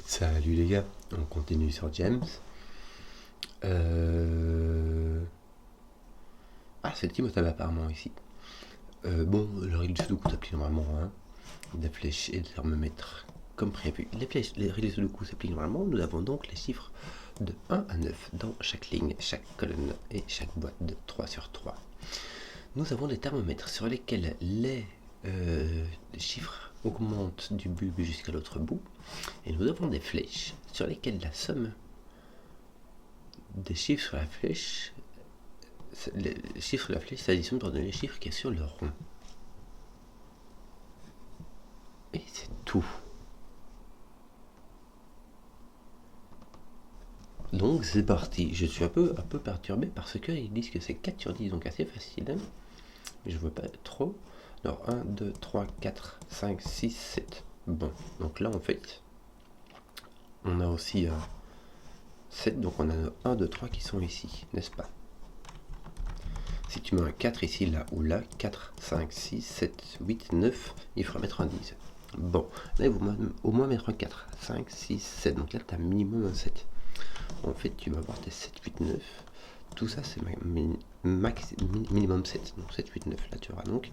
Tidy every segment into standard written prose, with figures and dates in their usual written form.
Salut les gars, on continue sur James. Ah, c'est le petit mot apparemment ici. Bon, le règle du Sudoku s'applique normalement, hein. Des flèches et des thermomètres comme prévu. Les règles du Sudoku s'appliquent normalement. Nous avons donc les chiffres de 1 à 9 dans chaque ligne, chaque colonne et chaque boîte de 3 sur 3. Nous avons des thermomètres sur lesquels les chiffres augmentent du but jusqu'à l'autre bout. Et nous avons des flèches sur lesquelles la somme des chiffres sur la flèche, les chiffres sur la flèche s'additionnent pour donner les chiffres qui est sur le rond. Et c'est tout. Donc c'est parti. Je suis un peu perturbé parce qu'ils disent que c'est 4 sur 10, donc assez facile. Mais je ne veux pas trop. Alors 1, 2, 3, 4, 5, 6, 7. Bon, donc là en fait, on a aussi 7, donc on a 1, 2, 3 qui sont ici, n'est-ce pas? Si tu mets un 4 ici, là ou là, 4, 5, 6, 7, 8, 9, il faudra mettre un 10. Bon, là il faut au moins mettre un 4, 5, 6, 7, donc là tu as minimum un 7. En fait, tu vas avoir tes 7, 8, 9. Tout ça, c'est minimum 7. Donc 7, 8, 9. Là, tu auras donc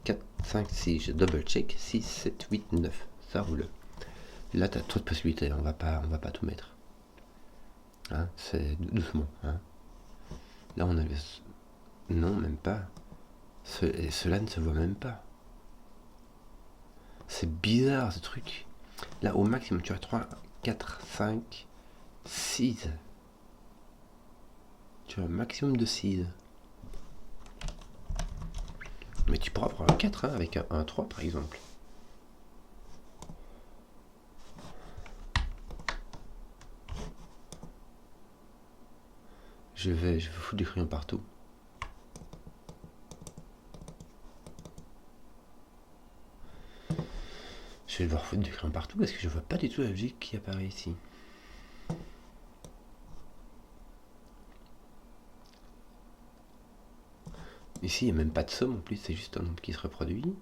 4, 5, 6. Je double check. 6, 7, 8, 9. Ça roule. Là, tu as trop de possibilités. On va pas tout mettre. Hein, c'est doucement. Hein. Là, on a le... Non, même pas. Cela ne se voit même pas. C'est bizarre, ce truc. Là, au maximum, tu as 3, 4, 5, 6. Tu as un maximum de 6. Mais tu pourras prendre un 4 hein, avec un 3 par exemple. Je vais foutre du crayon partout. Je vais devoir foutre du crayon partout parce que je vois pas du tout la logique qui apparaît ici. Ici, il n'y a même pas de somme en plus, c'est juste un nombre qui se reproduit.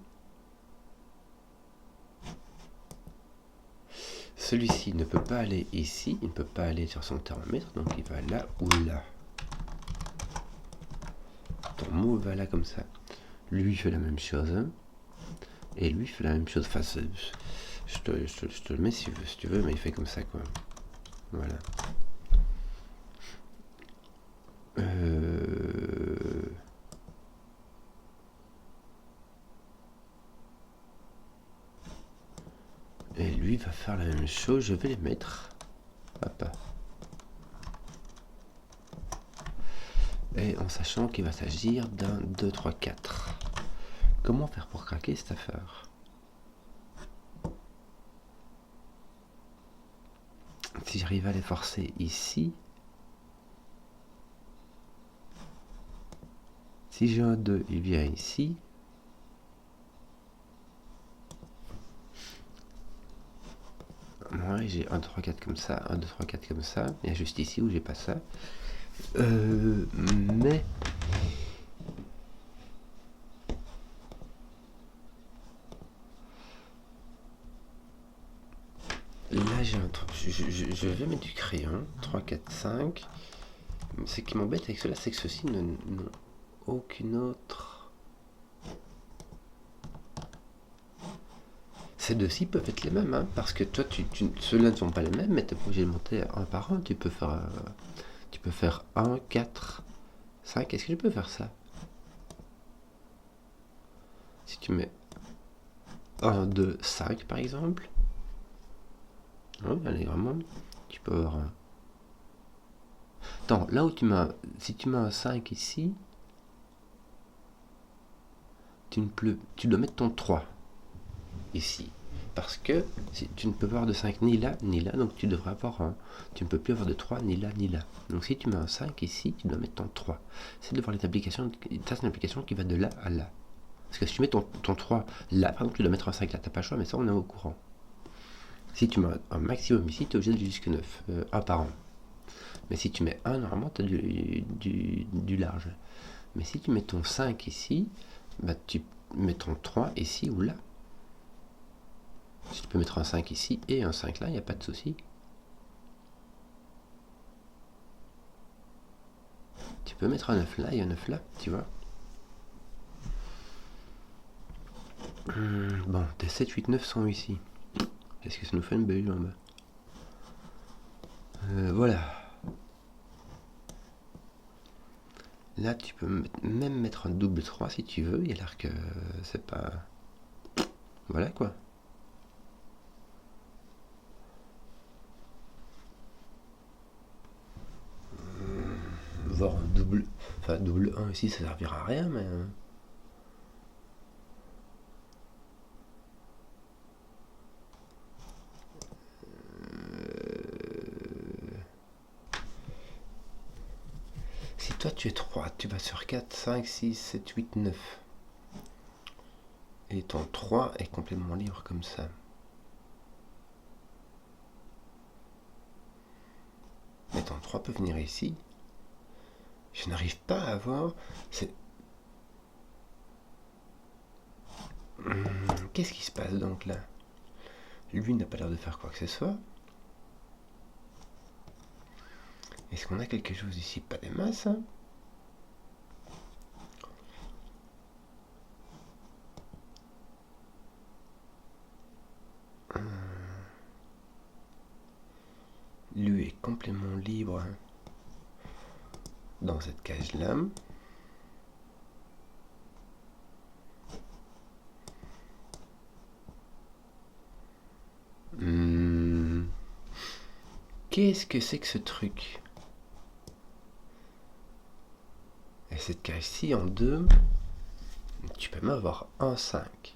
Celui-ci ne peut pas aller ici, il ne peut pas aller sur son thermomètre, donc il va là ou là. Ton mot va là comme ça. Lui fait la même chose. Hein, et lui fait la même chose. Enfin, je te le mets si tu veux, mais il fait comme ça, quoi. Voilà. Et lui va faire la même chose. Je vais les mettre. Hop. Et en sachant qu'il va s'agir d'un 2, 3, 4. Comment faire pour craquer cette affaire? Si j'arrive à les forcer ici, si j'ai un 2, il vient ici. Ouais, j'ai 1, 3, 4 comme ça, 1, 2, 3, 4 comme ça. Il y a juste ici où j'ai pas ça. Mais... Là, j'ai un truc. Je vais mettre du crayon. 3, 4, 5. Ce qui m'embête avec cela, c'est que ceux-ci n'ont aucune autre. Ces deux-ci peuvent être les mêmes, hein, parce que toi, ceux-là ne sont pas les mêmes, mais tu n'es pas obligé de monter un par un. Tu peux faire 1, 4, 5. Est-ce que je peux faire ça? Si tu mets 1, 2, 5 par exemple. Oui, allez, vraiment. Tu peux avoir un. Attends, là où si tu mets un 5 ici, tu dois mettre ton 3 ici. Parce que si, tu ne peux pas avoir de 5 ni là, donc tu devrais avoir un. Tu ne peux plus avoir de 3 ni là, ni là. Donc si tu mets un 5 ici, tu dois mettre ton 3. C'est de voir les applications. Ça, c'est une application qui va de là à là. Parce que si tu mets ton 3 là, par exemple, tu dois mettre un 5 là. Tu n'as pas le choix, mais ça, on est au courant. Si tu mets un maximum ici, tu es obligé de jusqu'à 9. Un par an. Mais si tu mets 1, normalement, tu as du large. Mais si tu mets ton 5 ici, bah, tu mets ton 3 ici ou là. Si tu peux mettre un 5 ici et un 5 là, il n'y a pas de souci. Tu peux mettre un 9 là et un 9 là, tu vois. Bon, tes 7, 8, 9 sont ici. Qu'est-ce que ça nous fait une belle en bas? Voilà. Là, tu peux même mettre un double 3 si tu veux. Il a l'air que c'est pas... Voilà quoi. Voir un double... Enfin, double 1 ici, ça servira à rien, mais... Si toi tu es 3, tu vas sur 4, 5, 6, 7, 8, 9. Et ton 3 est complètement libre comme ça. Mais ton 3 peut venir ici. Je n'arrive pas à voir... Qu'est-ce qui se passe donc là? Lui n'a pas l'air de faire quoi que ce soit. Est-ce qu'on a quelque chose ici? Pas des masses, hein? Lui est complètement libre dans cette cage-là. Qu'est-ce que c'est que ce truc? Et cette cage-ci en 2, tu peux même avoir 1, 5.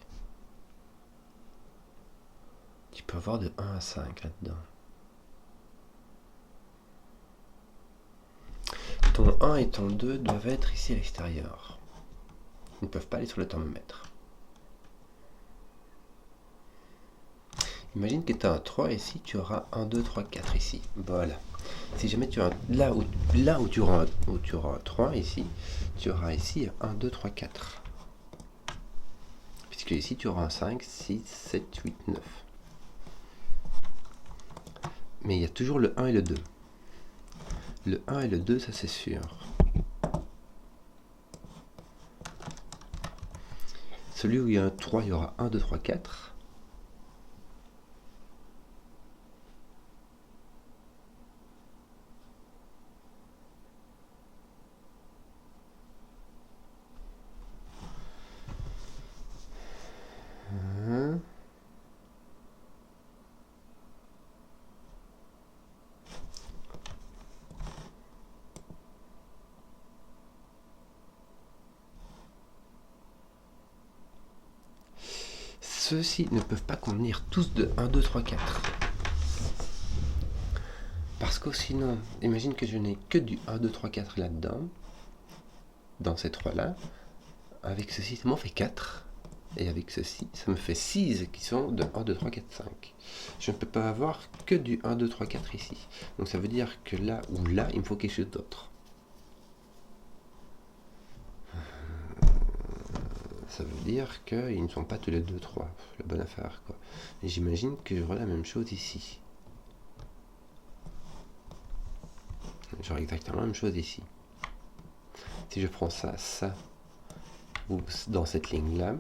Tu peux avoir de 1 à 5 là-dedans. Ton 1 et ton 2 doivent être ici à l'extérieur. Ils ne peuvent pas aller sur le thermomètre. Imagine que tu as un 3 ici, tu auras 1, 2, 3, 4 ici. Voilà. Si jamais tu as là où tu auras un 3 ici, tu auras ici 1, 2, 3, 4. Puisque ici tu auras un 5, 6, 7, 8, 9. Mais il y a toujours le 1 et le 2. Le 1 et le 2, ça c'est sûr. Celui où il y a un 3, il y aura 1, 2, 3, 4. Ceux-ci ne peuvent pas convenir tous de 1, 2, 3, 4. Parce que sinon, imagine que je n'ai que du 1, 2, 3, 4 là-dedans, dans ces 3-là. Avec ceci, ça m'en fait 4. Et avec ceci, ça me fait 6 qui sont de 1, 2, 3, 4, 5. Je ne peux pas avoir que du 1, 2, 3, 4 ici. Donc ça veut dire que là ou là, il me faut quelque chose d'autre. Ça veut dire qu'ils ne sont pas tous les 2, 3. La bonne affaire, quoi. Et j'imagine que j'aurai la même chose ici. J'aurai exactement la même chose ici. Si je prends ça, ça, ou dans cette ligne-là,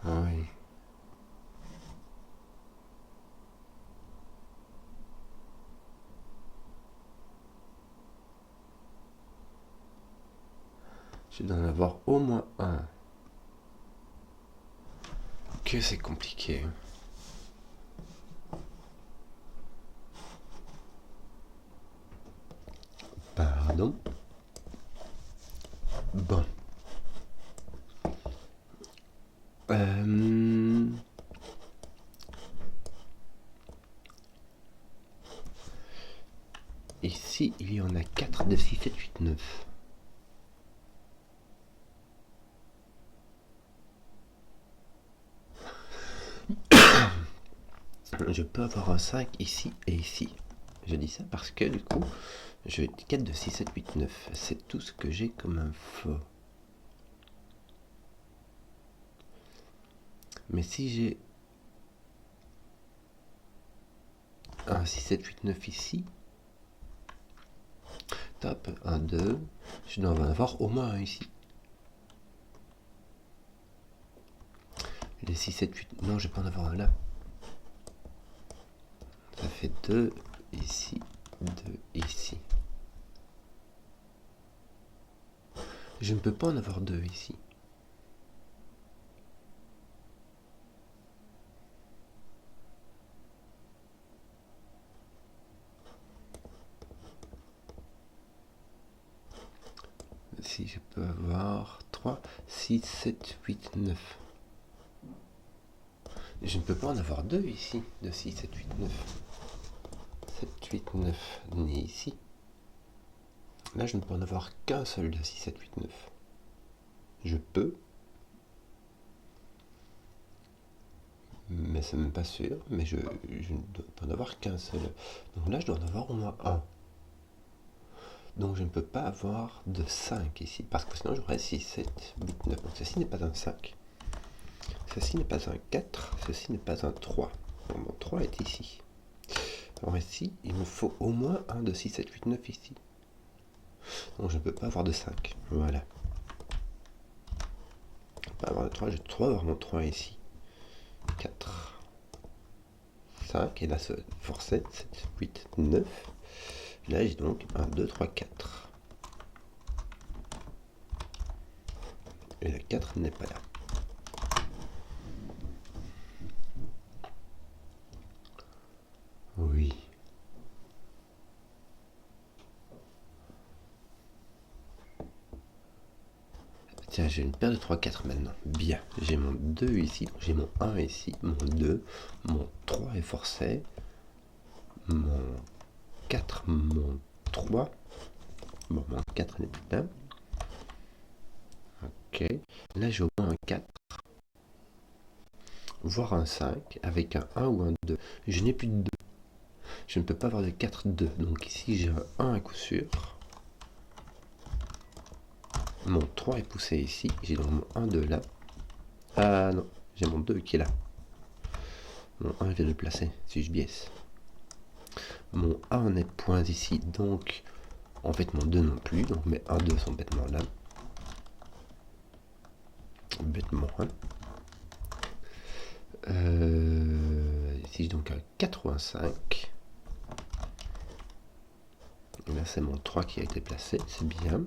oui. Je dois en avoir au moins un. Que c'est compliqué. Pardon. Bon. Ici, il y en a 4 de 6, 7, 8, 9. Je peux avoir un 5 ici et ici. Je dis ça parce que du coup, Je vais 4, 2, 6, 7, 8, 9. C'est tout ce que j'ai comme info. Mais si j'ai un 6, 7, 8, 9 ici, top, 1, 2, je dois en avoir au moins un ici. Les 6, 7, 8, non, je vais pas en avoir un là. Ça fait 2 ici, 2 ici. Je ne peux pas en avoir 2 ici. Si je peux avoir 3, 6, 7, 8, 9. Je ne peux pas en avoir 2 ici, de 6, 7, 8, 9. 7, 8, 9, ni ici. Là, je ne peux en avoir qu'un seul de 6, 7, 8, 9. Je peux, mais c'est même pas sûr, mais je ne dois pas en avoir qu'un seul. Donc là, je dois en avoir au moins un. Donc je ne peux pas avoir de 5 ici, parce que sinon j'aurais 6, 7, 8, 9. Donc ceci n'est pas un 5. Ceci n'est pas un 4, ceci n'est pas un 3. Donc mon 3 est ici. Alors ici, il me faut au moins un de 6, 7, 8, 9 ici. Donc je ne peux pas avoir de 5. Voilà. Je ne peux pas avoir de 3, je dois avoir mon 3 ici. 4, 5, et là c'est for 7, 7, 8, 9. Là j'ai donc 1, 2, 3, 4. Et la 4 n'est pas là. Oui. Tiens, j'ai une paire de 3, 4 maintenant. Bien, j'ai mon 2 ici, donc j'ai mon 1 ici, mon 2, mon 3 est forcé, mon 4, mon 3. Bon, mon 4 n'est plus là. Ok, là j'ai au moins un 4, voire un 5, avec un 1 ou un 2. Je n'ai plus de 2. Je ne peux pas avoir de 4, 2. Donc ici j'ai un 1 à coup sûr. Mon 3 est poussé ici, j'ai donc mon 1, 2 là. Ah non, j'ai mon 2 qui est là. Mon 1 vient de le placer, si je biaise. Mon 1 n'est point ici, donc en fait mon 2 non plus, donc mes 1, 2 sont bêtement là. Bêtement 1. Ici j'ai donc un 4 ou un 5. Et là c'est mon 3 qui a été placé, c'est bien.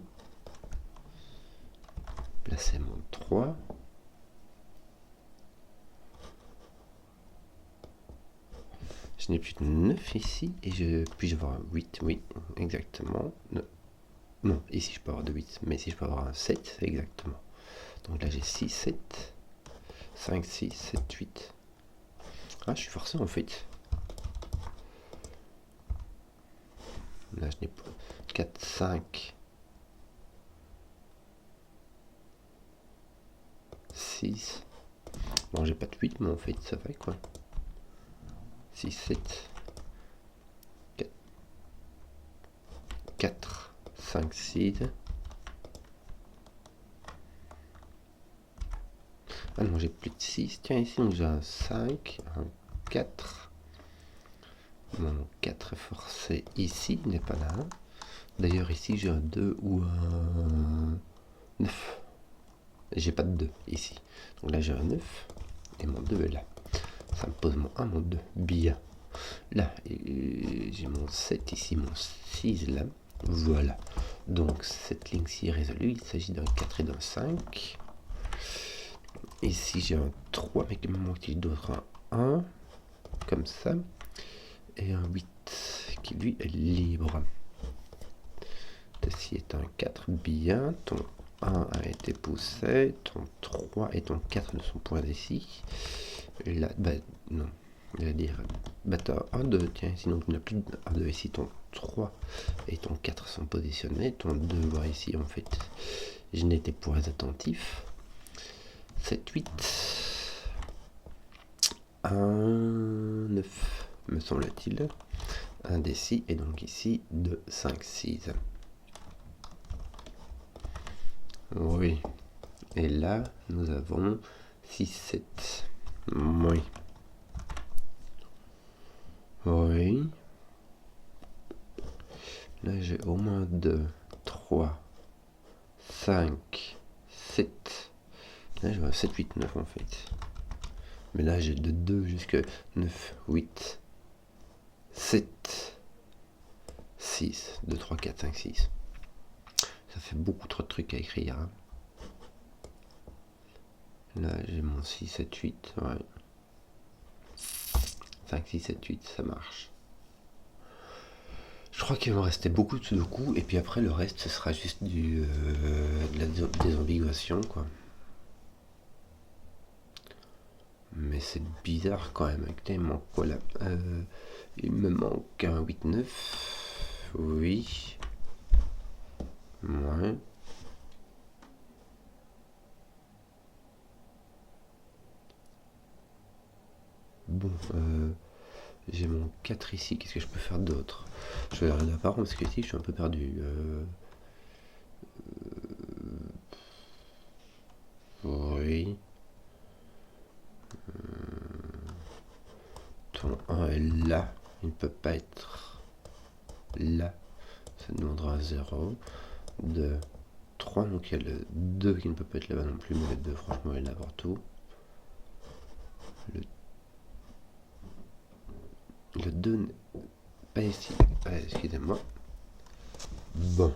Placer mon 3. Je n'ai plus de 9 ici, et puis-je avoir un 8, oui, exactement. Non, ici je peux avoir de 8, mais ici je peux avoir un 7, exactement. Donc là j'ai 6, 7, 5, 6, 7, 8. Ah, je suis forcé en fait. Là je n'ai pas 4, 5, 6. Bon, j'ai pas de 8, mais en fait ça va quoi. 6, 7, 4, 5, 6. Ah non, j'ai plus de 6. Tiens, ici, donc j'ai un 5, un 4. Mon 4 forcé ici, il n'est pas là. D'ailleurs, ici, j'ai un 2 ou un 9. J'ai pas de 2 ici. Donc là, j'ai un 9 et mon 2 est là. Ça me pose mon 1, mon 2. Bien. Là, j'ai mon 7 ici, mon 6 là. Voilà. Donc, cette ligne-ci est résolue. Il s'agit d'un 4 et d'un 5. Ici, j'ai un 3, mais il me manque d'autres un 1, comme ça. Et un 8, qui lui est libre. Ceci est un 4, bien. Ton 1 a été poussé. Ton 3 et ton 4 ne sont point ici. Là, bah, non. Je vais dire, bah, t'as 1, 2, tiens, sinon tu n'as plus de 1, 2 ici. Ton 3 et ton 4 sont positionnés. Ton 2, voire ici, en fait, je n'étais point attentif. 7, 8. 1, 9, me semble-t-il. 1 déci, et donc ici 2, 5, 6. Oui. Et là, nous avons 6, 7. Oui. Oui. Là, j'ai au moins 2, 3, 5, 7. Là, j'ai 7, 8, 9 en fait. Mais là, j'ai de 2 jusqu'à 9, 8, 7, 6, 2, 3, 4, 5, 6. Ça fait beaucoup trop de trucs à écrire. Hein. Là, j'ai mon 6, 7, 8. Ouais. 5, 6, 7, 8, ça marche. Je crois qu'il va me rester beaucoup de sudoku, et puis après, le reste, ce sera juste de la désambiguation, quoi. Mais c'est bizarre quand même. Il me manque quoi là il me manque un 8, 9. Oui. Ouais. Bon, j'ai mon 4 ici. Qu'est-ce que je peux faire d'autre? Je vais regarder l'apparent parce que ici je suis un peu perdu. Oui. Ton 1 est là. Il ne peut pas être là. Ça demandera 0. 2, 3. Donc il y a le 2 qui ne peut pas être là-bas non plus. Mais le 2, franchement, il est là partout. Le 2 n'est pas ici. Excusez-moi. Bon.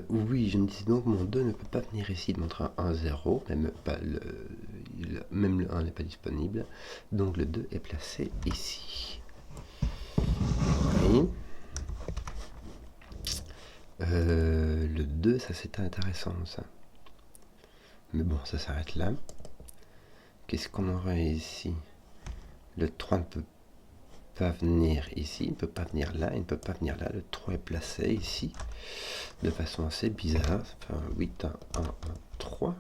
Oui, je me dis donc mon 2 ne peut pas venir ici. Il montre un 1, 0. Même le 1 n'est pas disponible. Donc le 2 est placé ici. Oui. Le 2, ça c'est intéressant ça. Mais bon, ça s'arrête là. Qu'est-ce qu'on aurait ici? Le 3 ne peut pas venir ici, il ne peut pas venir là, il ne peut pas venir là. Le 3 est placé ici, de façon assez bizarre. Ça fait un 8, un 1, un 3.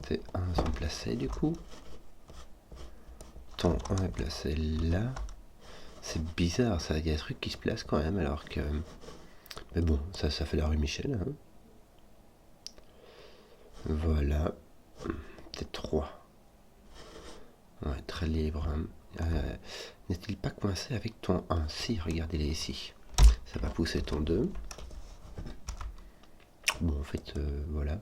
Ces 1 sont placés du coup. Ton 1 est placé là. C'est bizarre, ça. Il y a des trucs qui se placent quand même, alors que... Mais bon, ça fait la rue Michel. Hein. Voilà. C'est 3. Ouais, très libre. Hein. N'est-il pas coincé avec ton 1? Si, regardez-les ici. Ça va pousser ton 2. Bon, en fait, voilà.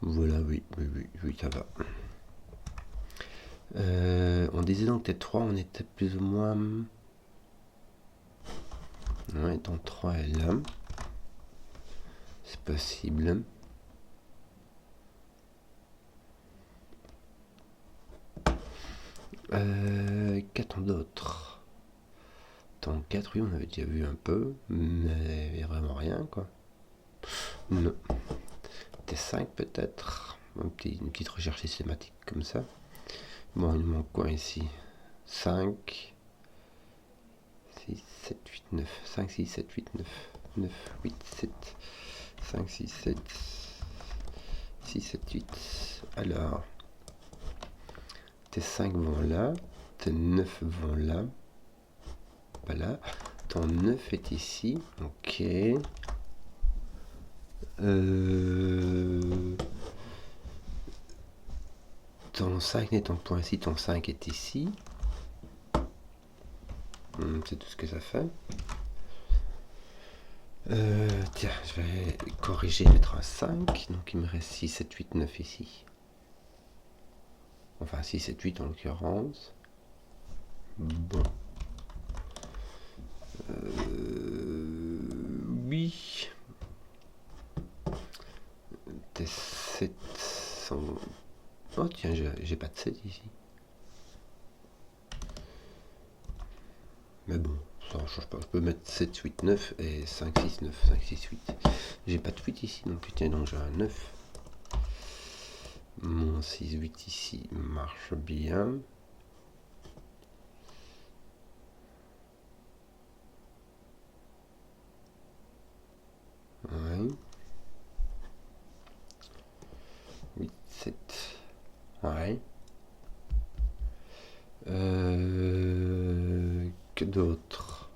Voilà, oui, ça va. On disait donc que 3, on était plus ou moins... Ouais, ton 3 est là. C'est possible. Qu'attend d'autre? Ton 4, oui, on avait déjà vu un peu, mais vraiment rien, quoi. Non. T5 peut-être. Une petite recherche systématique comme ça. Bon, il manque quoi ici? 5, 6, 7, 8, 9. 5, 6, 7, 8, 9. 9, 8, 7. 5, 6, 7. 6, 7, 8. Alors, tes 5 vont là. Tes 9 vont là. Voilà. Ton 9 est ici. Ok. Ton 5 n'est ton point ici. Ton 5 est ici. C'est tout ce que ça fait. Tiens, je vais corriger, mettre un 5. Donc il me reste 6, 7, 8, 9 ici. Enfin 6, 7, 8 en l'occurrence. Bon. Oui. Tes 7 sont... Oh tiens, j'ai pas de 7 ici. Mais bon, ça ne change pas. Je peux mettre 7, 8, 9 et 5, 6, 9, 5, 6, 8. J'ai pas de 8 ici, donc tiens, donc j'ai un 9. Mon 6, 8 ici marche bien. Ouais. 8, 7. Ouais. d'autre?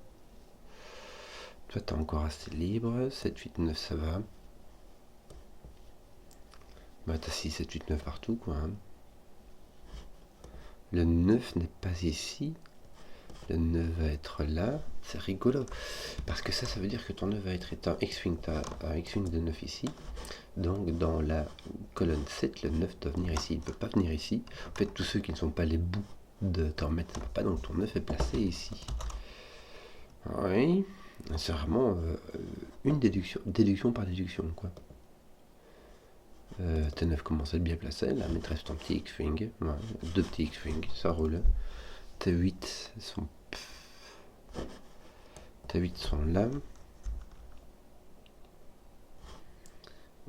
Toi, t'as encore assez libre. 7, 8, 9, ça va. Bah, t'as 6, 7, 8, 9 partout, quoi. Hein. Le 9 n'est pas ici. Le 9 va être là. C'est rigolo. Parce que ça veut dire que ton 9 va être un X-Wing. T'as un X-Wing de 9 ici. Donc, dans la colonne 7, le 9 doit venir ici. Il ne peut pas venir ici. En fait, tous ceux qui ne sont pas les bouts de t'en mettre, ça ne va pas. Donc, ton 9 est placé ici. Oui. C'est vraiment une déduction par déduction, quoi. T9 commence à être bien placé, la maîtresse ton petit X-Wing, ouais, 2 petits X-Wing, ça roule. T8 sont là.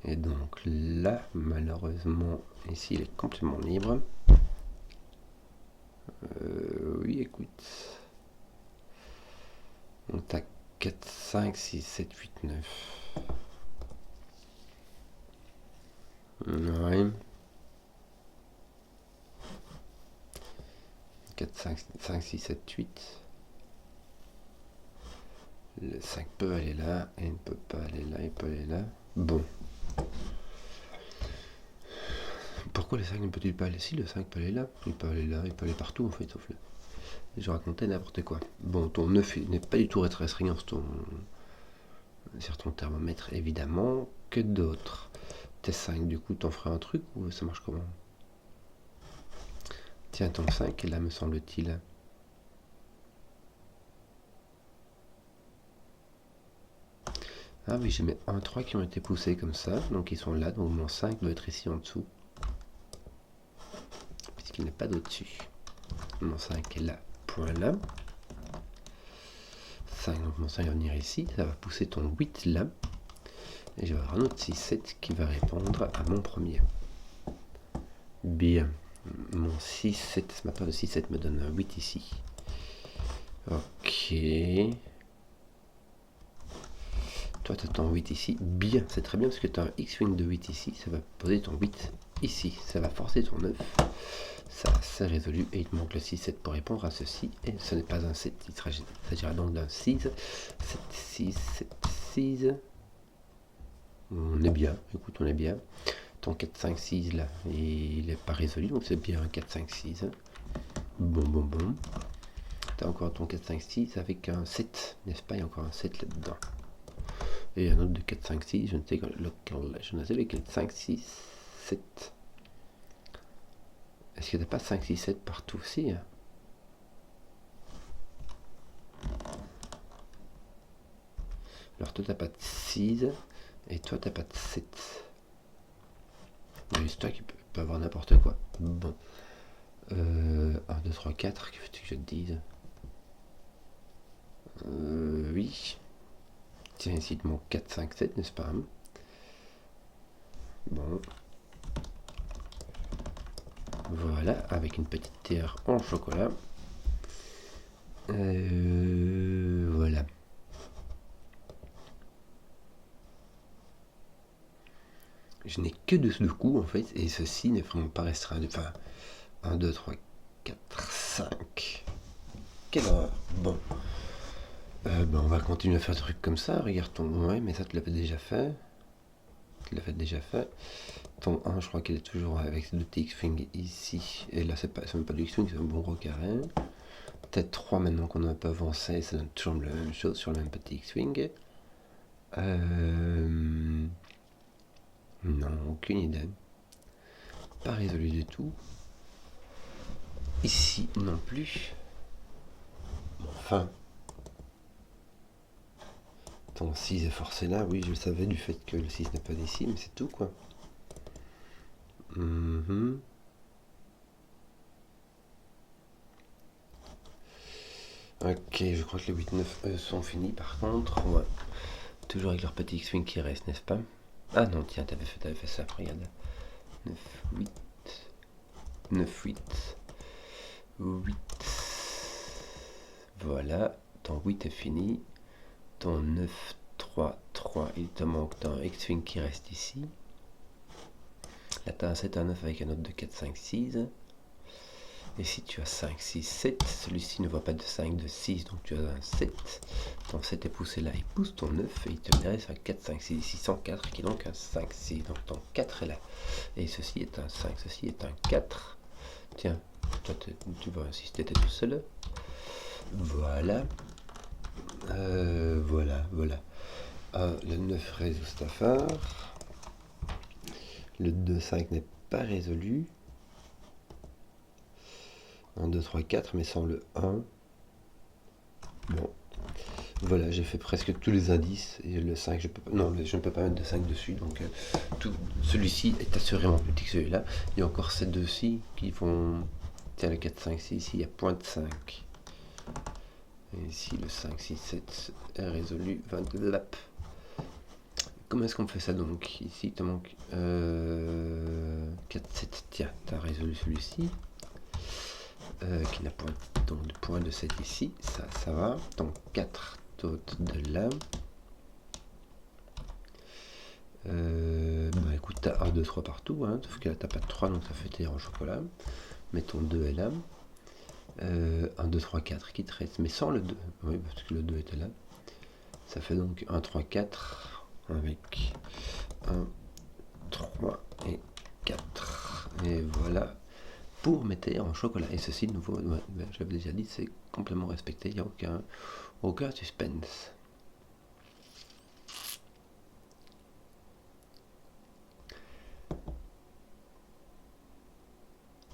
Et donc là, malheureusement, ici il est complètement libre. Oui, écoute. On t'a 4, 5, 6, 7, 8, 9. Ouais. 4, 5, 6, 7, 8. Le 5 peut aller là, et il ne peut pas aller là, il peut aller là. Bon. Pourquoi le 5 ne peut-il pas aller ici? Le 5 peut aller là, il peut aller là, il peut aller partout en fait, sauf là. Je racontais n'importe quoi. Bon, ton 9 n'est pas du tout restreint sur ton thermomètre, évidemment. Que d'autres? T5, du coup, t'en feras un truc ou ça marche comment? Tiens, ton 5 est là, me semble-t-il. Ah oui, j'ai mes 1, 3 qui ont été poussés comme ça, donc ils sont là, donc mon 5 doit être ici en dessous. Puisqu'il n'est pas d'au-dessus. Mon 5 est là, point là. 5, donc mon 5 va venir ici, ça va pousser ton 8 là. Et je vais avoir un autre 6, 7 qui va répondre à mon premier. Bien. Mon 6, 7, ce matin de 6, 7 me donne un 8 ici. Ok. Toi, tu as ton 8 ici. Bien, c'est très bien parce que tu as un X-Wing de 8 ici. Ça va poser ton 8 ici. Ça va forcer ton 9. Ça, c'est résolu. Et il te manque le 6, 7 pour répondre à ceci. Et ce n'est pas un 7. Il s'agira donc d'un 6. 7, 6, 7, 6. On est bien. Écoute, on est bien. Ton 4, 5, 6 là, il n'est pas résolu. Donc c'est bien un 4, 5, 6. Bon. Tu as encore ton 4, 5, 6 avec un 7. N'est-ce pas? Il y a encore un 7 là-dedans. Et un autre de 4, 5, 6, je ne sais lequel, 5, 6, 7. Est-ce que t'as pas 5, 6, 7 partout aussi hein? Alors toi t'as pas de 6, et toi t'as pas de 7. Mais c'est toi qui peut avoir n'importe quoi. Bon. 1, 2, 3, 4, que veux-tu que je te dise? Oui. Tiens, ici, mon 4, 5, 7, n'est-ce pas? Bon. Voilà, avec une petite théière en chocolat. Voilà. Je n'ai que deux coups, en fait, et ceci n'est vraiment pas restreint. Enfin, 1, 2, 3, 4, 5. Quelle horreur. Bon. On va continuer à faire des trucs comme ça. Regarde ton... Ouais, mais ça, tu l'avais déjà fait. Ton 1, je crois qu'il est toujours avec ce petit X-Wing ici. Et là, c'est même pas du X-Wing, c'est un bon gros carré. Peut-être 3 maintenant qu'on a un peu avancé. Ça donne toujours la même chose sur le même petit X-Wing. Non, aucune idée. Pas résolu du tout. Ici non plus. Enfin... Ton 6 est forcé là, oui, je le savais du fait que le 6 n'est pas ici, mais c'est tout quoi. Ok, je crois que les 8-9 sont finis par contre. Ouais. Toujours avec leur petit X-Wing qui reste, n'est-ce pas? Ah non, tiens, t'avais fait ça, regarde. 9, 8. 9, 8. 8. Voilà, ton 8 est fini. Ton 9, 3, 3, il te manque un X-Wing qui reste ici. Là, tu as un 7, un 9 avec un autre de 4, 5, 6. Et si tu as 5, 6, 7, celui-ci ne voit pas de 5, de 6, donc tu as un 7. Ton 7 est poussé là, il pousse ton 9 et il te laisse un 4, 5, 6, 604 qui est donc un 5, 6. Donc ton 4 est là. Et ceci est un 5, ceci est un 4. Tiens, toi tu vois si tu étais tout seul. Voilà. Voilà. Le 9 résout cette affaire. Le 2, 5 n'est pas résolu. 1, 2, 3, 4, mais sans le 1. Bon. Voilà, j'ai fait presque tous les indices. Et le 5, je ne peux pas mettre de 5 dessus. Donc, celui-ci est assurément plus petit que celui-là. Il y a encore ces deux-ci qui vont... Tiens, le 4, 5, 6, ici, il y a point de 5. Et ici, le 5, 6, 7 est résolu. 20 lap. Comment est-ce qu'on fait ça donc? Ici, il te manque 4, 7. Tiens, tu as résolu celui-ci. Qui n'a point, donc de point de 7 ici. Ça va. Donc 4 d'autres de là. Bah écoute, tu as 1, 2, 3 partout. Hein, sauf que là, tu n'as pas de 3, donc ça fait tes en chocolat. Mais ton 2 est là. 1, 2, 3, 4 qui te reste. Mais sans le 2. Oui, parce que le 2 était là. Ça fait donc 1, 3, 4. Avec 1, 3 et 4. Et voilà pour mes théières en chocolat. Et ceci, de nouveau, j'avais déjà dit, c'est complètement respecté. Il n'y a aucun suspense.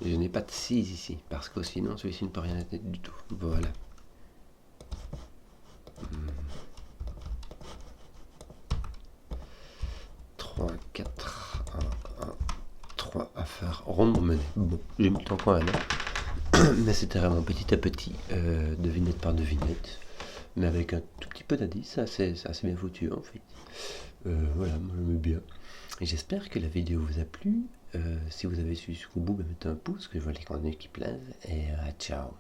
Je n'ai pas de 6 ici, parce que sinon celui-ci ne peut rien être du tout. Voilà. 3, 4, 1, 1, 3 à faire ronde menée. Bon, j'ai mis le temps quand même. Mais c'était vraiment petit à petit, devinette par devinette. Mais avec un tout petit peu d'indice, c'est assez bien foutu en fait. Voilà, moi j'aime bien. Et j'espère que la vidéo vous a plu. Si vous avez suivi jusqu'au bout, mettez un pouce, que je vois les contenus qui plaisent. Et ciao.